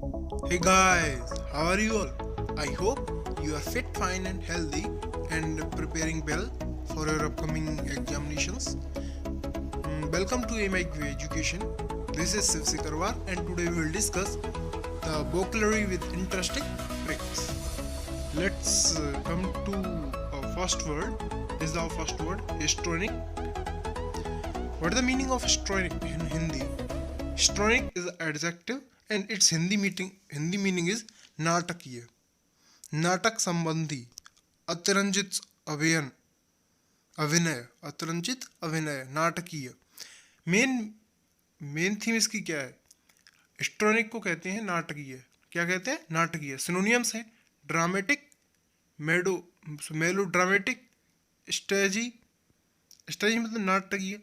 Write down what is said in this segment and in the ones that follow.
Hey guys, how are you all? I hope you are fit, fine, and healthy and preparing well for your upcoming examinations. Welcome to AMIQ Education. This is Shiv Sikarwar, and today we will discuss the vocabulary with interesting tricks. Let's come to our first word. This is our first word, histrionic. What is the meaning of histrionic in Hindi? Histrionic is an adjective and its Hindi meaning is नाटकीय, नाटक संबंधी, अतिरंजित अभियन अभिनय, अतिरंजित अभिनय, नाटकीय। Main main theme इसकी क्या है? हिस्ट्रोनिक को कहते हैं नाटकीय। क्या कहते हैं? नाटकीय। सिनोनियम्स हैं ड्रामेटिक, मेडो मेलो ड्रामेटिक, स्टेजी स्टेजी मतलब नाटकीय,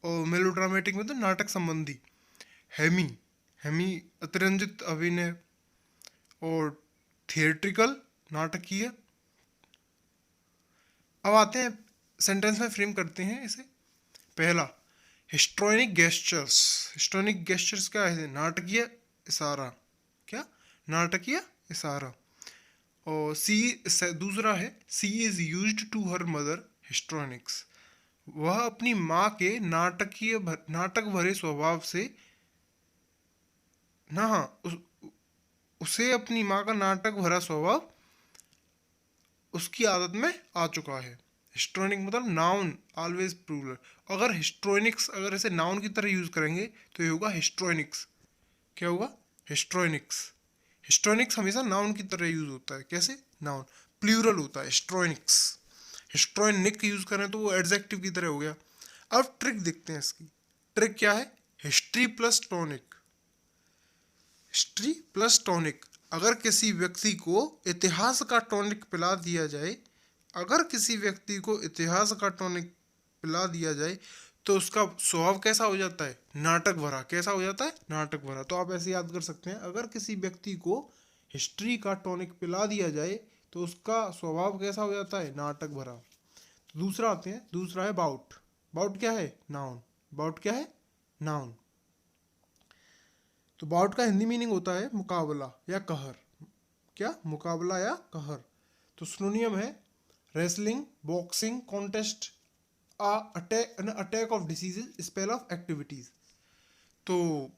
और मेलो ड्रामेटिक मतलब नाटक संबंधी। हेमी हेमी अतिरंजित अभिनय, और थिएट्रिकल नाटकीय। अब आते हैं सेंटेंस में फ्रेम करते हैं इसे। पहला, हिस्ट्रोनिक गेस्चर्स। हिस्ट्रोनिक गेस्चर्स क्या है? नाटकीय इशारा। क्या? नाटकीय इशारा। और दूसरा है she is used to her mother histrionics. वह अपनी माँ के नाटक भरे स्वभाव से ना हाँ उसे अपनी माँ का नाटक भरा स्वभाव उसकी आदत में आ चुका है। हिस्ट्रोनिक मतलब नाउन, ऑलवेज प्लूरल। अगर हिस्ट्रोनिक्स अगर इसे नाउन की तरह यूज करेंगे तो ये होगा हिस्ट्रोनिक्स। क्या होगा? हिस्ट्रोनिक्स। हिस्ट्रोनिक्स हमेशा नाउन की तरह यूज होता है। कैसे? नाउन। प्लूरल होता है हिस्ट्रोनिक्स। हिस्ट्रोनिक यूज करें तो वो एडजेक्टिव की तरह हो गया। अब ट्रिक देखते हैं इसकी। ट्रिक क्या है? History plus tonic. History plus tonic. अगर किसी व्यक्ति को इतिहास का टॉनिक पिला दिया जाए, अगर किसी व्यक्ति को इतिहास का टॉनिक पिला दिया जाए तो उसका स्वभाव कैसा हो जाता है? नाटक भरा। कैसा हो जाता है? नाटक भरा। तो आप ऐसे याद कर सकते हैं, अगर किसी व्यक्ति को हिस्ट्री का टॉनिक पिला दिया जाए तो उसका स्वभाव कैसा हो जाता है? नाटक भरा। तो दूसरा आते हैं, दूसरा है बाउट। बाउट क्या है? नाउन। बाउट क्या है? नाउन। तो बाउट का हिंदी मीनिंग होता है मुकाबला या कहर। क्या? मुकाबला या कहर। तो सिनोनियम है wrestling, boxing, contest, attack of diseases, spell of activities. तो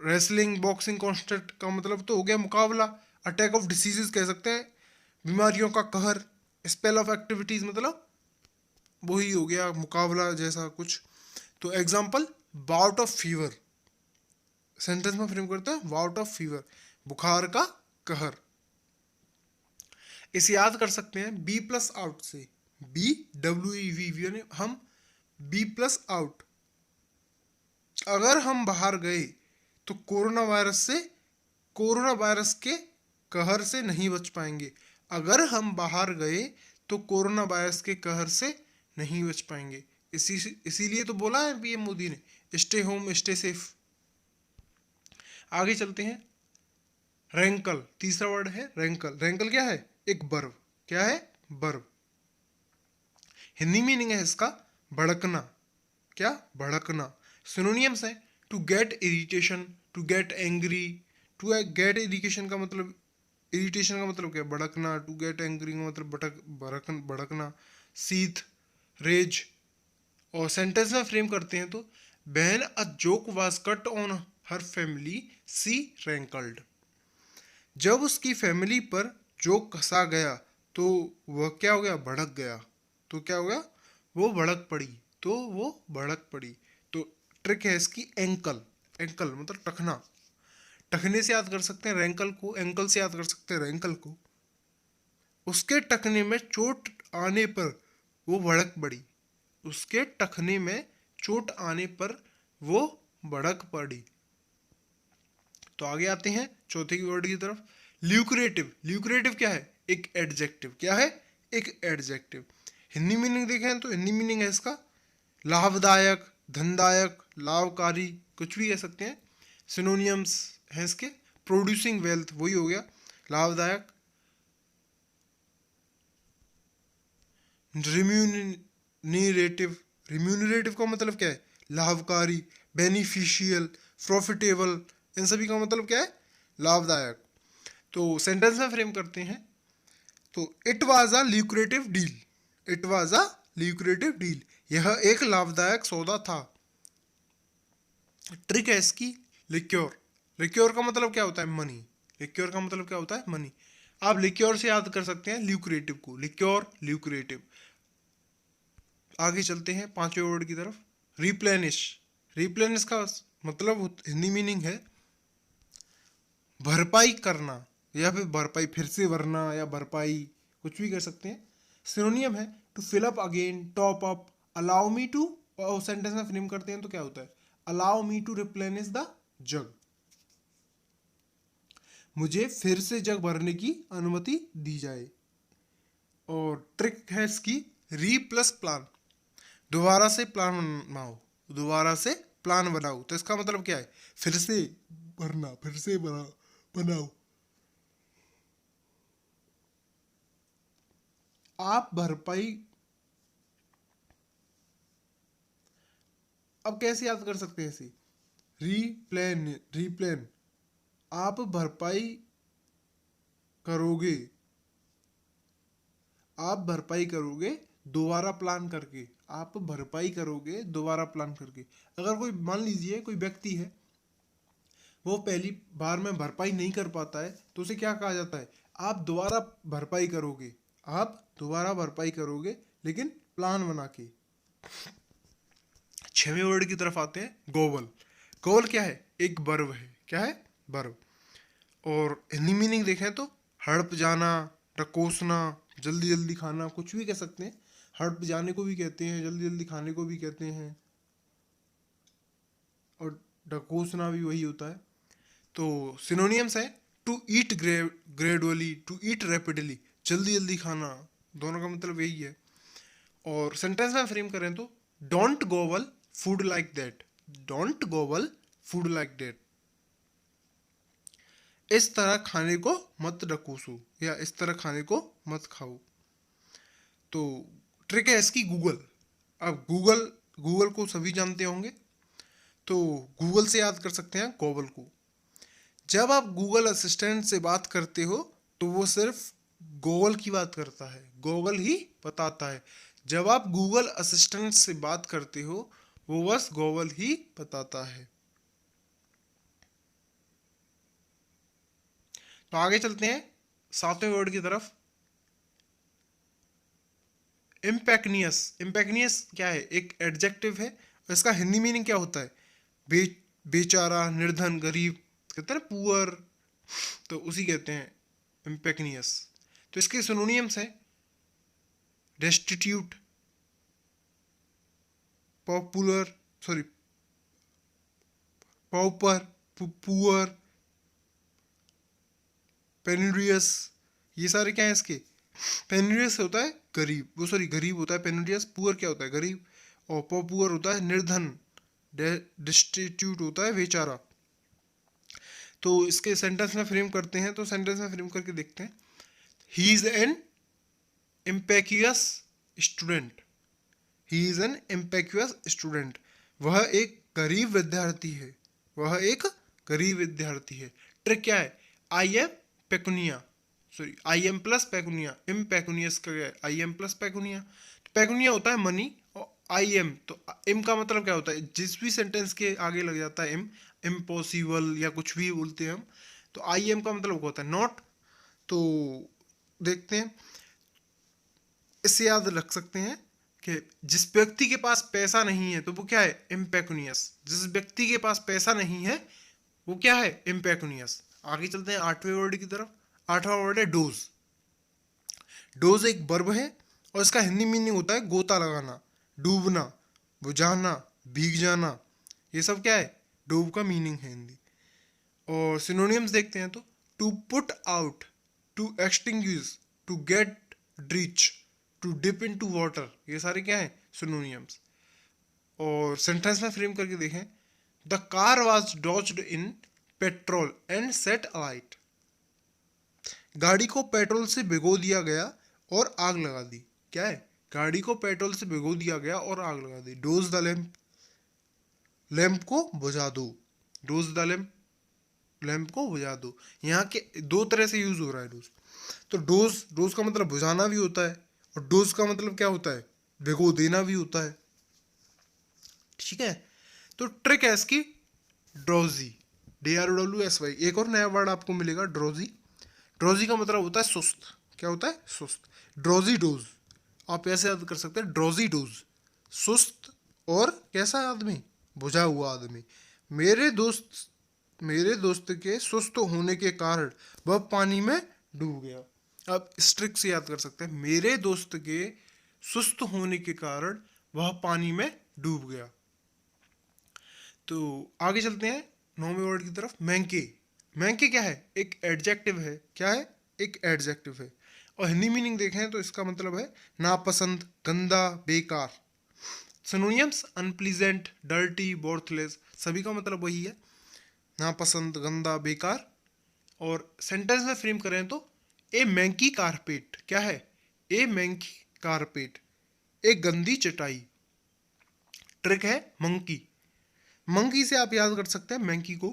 रेसलिंग, बॉक्सिंग, कॉन्टेस्ट का मतलब तो हो गया मुकाबला। अटैक ऑफ डिसीजेज कह सकते हैं बीमारियों का कहर। स्पेल ऑफ एक्टिविटीज मतलब वही हो गया मुकाबला जैसा कुछ। तो example, bout of fever. Sentence में फ्रेम करते हैं बाउट ऑफ फीवर, बुखार का कहर। इसे याद कर सकते हैं बी प्लस आउट से। BWEV यानी हम बी प्लस आउट। अगर हम बाहर गए तो कोरोना वायरस के कहर से नहीं बच पाएंगे। अगर हम बाहर गए तो कोरोना वायरस के कहर से नहीं बच पाएंगे। इसीलिए तो बोला है पीएम मोदी ने, स्टे होम स्टे सेफ। आगे चलते हैं। रैंकल, तीसरा वर्ड है रैंकल। रैंकल क्या है? एक वर्ब। क्या है? वर्ब। हिंदी मीनिंग है इसका भड़कना। क्या? भड़कना। सिनोनियम्स है to get irritation, to get angry. To get irritation का मतलब क्या? भड़कना। टू गेट एंग्री का मतलब भड़कना। Seethe, rage. और सेंटेंस में फ्रेम करते हैं तो when a joke was cut on her family she rankled. जब उसकी फैमिली पर जोक कसा गया तो वह क्या हो गया? भड़क गया। तो क्या हो गया? वो भड़क पड़ी। तो वो भड़क पड़ी। तो ट्रिक है इसकी एंकल। एंकल मतलब टखना। टखने से याद कर सकते हैं रैंकल को, एंकल से याद कर सकते हैं रैंकल को। उसके टखने में चोट आने पर वो भड़क पड़ी। उसके टखने में चोट आने पर वो भड़क पड़ी। तो आगे आते हैं चौथे की वर्ड की तरफ। ल्यूक्रेटिव। ल्यूक्रेटिव क्या है? एक एडजेक्टिव। क्या है? एक एडजेक्टिव। हिंदी मीनिंग देखें तो हिंदी मीनिंग है इसका लाभदायक, धनदायक, लाभकारी, कुछ भी कह सकते हैं। सिनोनियम्स हैं इसके प्रोड्यूसिंग वेल्थ, वही हो गया लाभदायक। रिम्यूनरेटिव। रिम्यूनरेटिव का मतलब क्या है? लाभकारी, बेनिफिशियल, प्रॉफिटेबल। इन सभी का मतलब क्या है? लाभदायक। तो सेंटेंस में फ्रेम करते हैं तो it was a lucrative deal, it was a lucrative deal, यह एक लाभदायक सौदा था। ट्रिक है इसकी लिक्योर, लिक्योर का मतलब क्या होता है मनी, लिक्योर का मतलब क्या होता है मनी। आप लिक्योर से याद कर सकते हैं ल्यूक्रेटिव को, लिक्योर ल्यूक्रेटिव। आगे चलते हैं पांचवें वर्ड की तरफ, रिप्लेनिश। रिप्लेनिश का मतलब हिंदी मीनिंग है भरपाई करना, या फिर भरपाई फिर से भरना, या भरपाई कुछ भी कर सकते हैं। सिनोनियम है to fill up again, top up, allow me to, और सेंटेंस में फ्रेम करते हैं तो क्या होता है allow me to replenish the jug, मुझे फिर से जग भरने की अनुमति दी जाए। और ट्रिक है इसकी री प्लस प्लान, दोबारा से प्लान बनाओ, दोबारा से प्लान बनाओ। तो इसका मतलब क्या है फिर से भरना, फिर से बनाओ। आप भरपाई, अब कैसे याद कर सकते हैं इसे, रीप्लेन, रीप्लेन, आप भरपाई करोगे, आप भरपाई करोगे दोबारा प्लान करके, आप भरपाई करोगे दोबारा प्लान करके। अगर कोई मान लीजिए कोई व्यक्ति है वो पहली बार में भरपाई नहीं कर पाता है तो उसे क्या कहा जाता है आप दोबारा भरपाई करोगे, आप दोबारा भरपाई करोगे लेकिन प्लान बना के। छठवें वर्ड की तरफ आते हैं गोवल। गोवल क्या है एक वर्ब है, क्या है वर्ब। और हिंदी मीनिंग देखें तो हड़प जाना, टकोसना, जल्दी जल्दी खाना, कुछ भी कह सकते हैं। हड़प जाने को भी कहते हैं, जल्दी जल्दी खाने को भी कहते हैं, और ढकोसना भी वही होता है। तो सिनोनियम्स है to eat gradually, to eat rapidly, जल्दी जल्दी खाना, दोनों का मतलब यही है। और सेंटेंस में फ्रेम करें तो don't gobble food like that, don't gobble food like that, इस तरह खाने को मत ढकोसो, या इस तरह खाने को मत खाओ। तो ट्रिक है इसकी गूगल। अब गूगल, गूगल को सभी जानते होंगे, तो गूगल से याद कर सकते हैं गोवल को। जब आप गूगल असिस्टेंट से बात करते हो तो वो सिर्फ गूगल की बात करता है, गूगल ही बताता है। जब आप गूगल असिस्टेंट से बात करते हो वो बस गूगल ही बताता है। तो आगे चलते हैं सातवें वर्ड की तरफ, इम्पेक्नियस। इम्पेक्नियस क्या है एक एडजेक्टिव है, इसका हिंदी मीनिंग क्या होता है बे बेचारा, निर्धन, गरीब, कहते हैं पुअर, तो उसी कहते हैं इम्पेक्नियस। तो इसके सिनोनियम्स हैं destitute, popular, sorry pauper, poor, penurious, ये सारे क्या है इसके। पेनिडियस होता है गरीब, वो सॉरी गरीब होता है पेनिडियस, पुअर क्या होता है गरीब, और पॉपुअर होता है निर्धन, डिस्टिट्यूट होता है बेचारा। तो इसके सेंटेंस में फ्रेम करते हैं, तो सेंटेंस में फ्रेम करके देखते हैं he is an impecunious student, he is an impecunious student, वह एक गरीब विद्यार्थी है, वह एक गरीब विद्यार्थी है। ट्रिक क्या है I M pecunia, sorry I M plus pecunia, impecunious का क्या है आई एम प्लस पेकुनिया। तो पेकुनिया होता है मनी, और आई एम, तो इम का मतलब क्या होता है जिस भी सेंटेंस के आगे लग जाता है इम, इम्पॉसिबल या कुछ भी बोलते हैं हम, तो आई एम का मतलब होता है नॉट। तो देखते हैं, इससे याद रख सकते हैं कि जिस व्यक्ति के पास पैसा नहीं है तो वो क्या है इम्पेकुनियस, जिस व्यक्ति के पास पैसा नहीं है वो क्या है इम्पेकुनियस। आगे चलते हैं आठवें वर्ड की तरफ, आठवां वर्ड है डोज। डोज एक वर्ब है और इसका हिंदी मीनिंग होता है गोता लगाना, डूबना, बुझाना, भीग जाना, ये सब क्या है डोब का मीनिंग है हिंदी। और सिनोनियम्स देखते हैं तो to put out, to extinguish, to get drench, to dip into water, ये सारे क्या हैं सिनोनियम्स। और सेंटेंस में फ्रेम करके देखें the car was doused in petrol and set alight, गाड़ी को पेट्रोल से भिगो दिया गया और आग लगा दी। क्या है गाड़ी को पेट्रोल से भिगो दिया गया और आग लगा दी। डोज द लैम्प, लैम्प को बुझा दो, डोज द लैम्प, लैंप को बुझा दो। यहाँ के दो तरह से यूज हो रहा है डोज। तो डोज, डोज का मतलब बुझाना भी होता है, और डोज का मतलब क्या होता है, भिगो देना भी होता है। ठीक है, तो ट्रिक है इसकी ड्रोजी, DROWSY। एक और नया वर्ड आपको मिलेगा ड्रोजी। ड्रोजी का मतलब होता है सुस्त। क्या होता है, सुस्त। ड्रोजी डोज, आप ऐसे याद कर सकते हैं, ड्रोजी डोज, सुस्त और कैसा आदमी, बुझा हुआ आदमी। मेरे दोस्त, मेरे दोस्त के सुस्त होने के कारण वह पानी में डूब गया। आप इस ट्रिक से याद कर सकते हैं, मेरे दोस्त के सुस्त होने के कारण वह पानी में डूब गया। तो आगे चलते हैं 9वें वर्ड की तरफ, मैंके। मैंके क्या है, एक एडजेक्टिव है। क्या है, एक एडजेक्टिव है। और हिंदी मीनिंग देखें तो इसका मतलब है नापसंद, गंदा, बेकार। सिनोनियम्स अनप्लीजेंट, डर्टी, वर्थलेस, सभी का मतलब वही है, नापसंद, गंदा, बेकार। और सेंटेंस में फ्रेम करें तो ए मैंकी कारपेट, क्या है, ए मैंकी कारपेट, एक गंदी चटाई। ट्रिक है मंकी। मंकी से आप याद कर सकते हैं मैंकी को।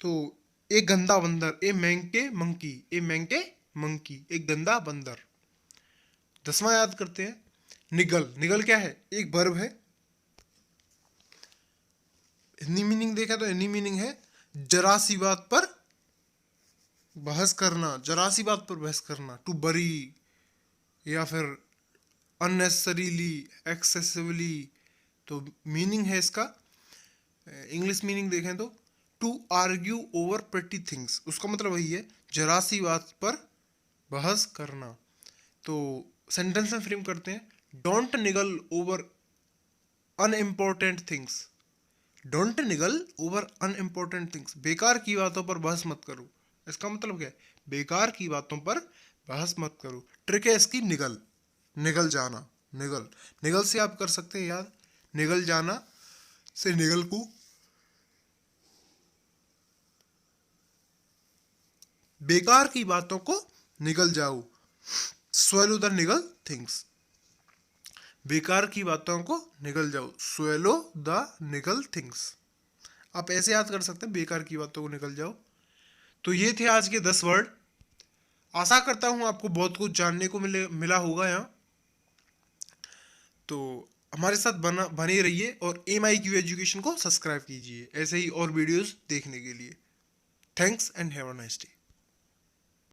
तो एक गंदा बंदर, ए मैंके मंकी, ए मैंके मंकी, एक गंदा बंदर। 10वां याद करते हैं, निगल। निगल क्या है, एक वर्ब है। हिंदी मीनिंग देखा तो हिंदी मीनिंग है जरा सी बात पर बहस करना, जरा सी बात पर बहस करना, टू बरी, या फिर अननेसेसरीली, एक्सेसिवली। तो मीनिंग है इसका, इंग्लिश मीनिंग देखें तो to argue over pretty things, उसका मतलब वही है, जरा सी बात पर बहस करना। तो सेंटेंस में फ्रेम करते हैं, डोंट निगल ओवर अनइम्पोर्टेंट थिंग्स। डोंट निगल ओवर अनइम्पोर्टेंट थिंग्स, बेकार की बातों पर बहस मत करो। इसका मतलब क्या है, बेकार की बातों पर बहस मत करो। ट्रिक है इसकी निगल, निगल जाना। निगल, निगल से आप कर सकते हैं याद, निगल जाना से निगल को, बेकार की बातों को निगल जाओ, स्वेलो द निगल थिंग्स। बेकार की बातों को निगल जाओ, स्वेलो द निगल थिंग्स। आप ऐसे याद कर सकते हैं, बेकार की बातों को निकल जाओ। तो ये थे आज के 10 वर्ड। आशा करता हूँ आपको बहुत कुछ जानने को मिला होगा यहाँ। तो हमारे साथ बने रहिए और MIQ एजुकेशन को सब्सक्राइब कीजिए ऐसे ही और वीडियोस देखने के लिए। Thanks and have a nice day.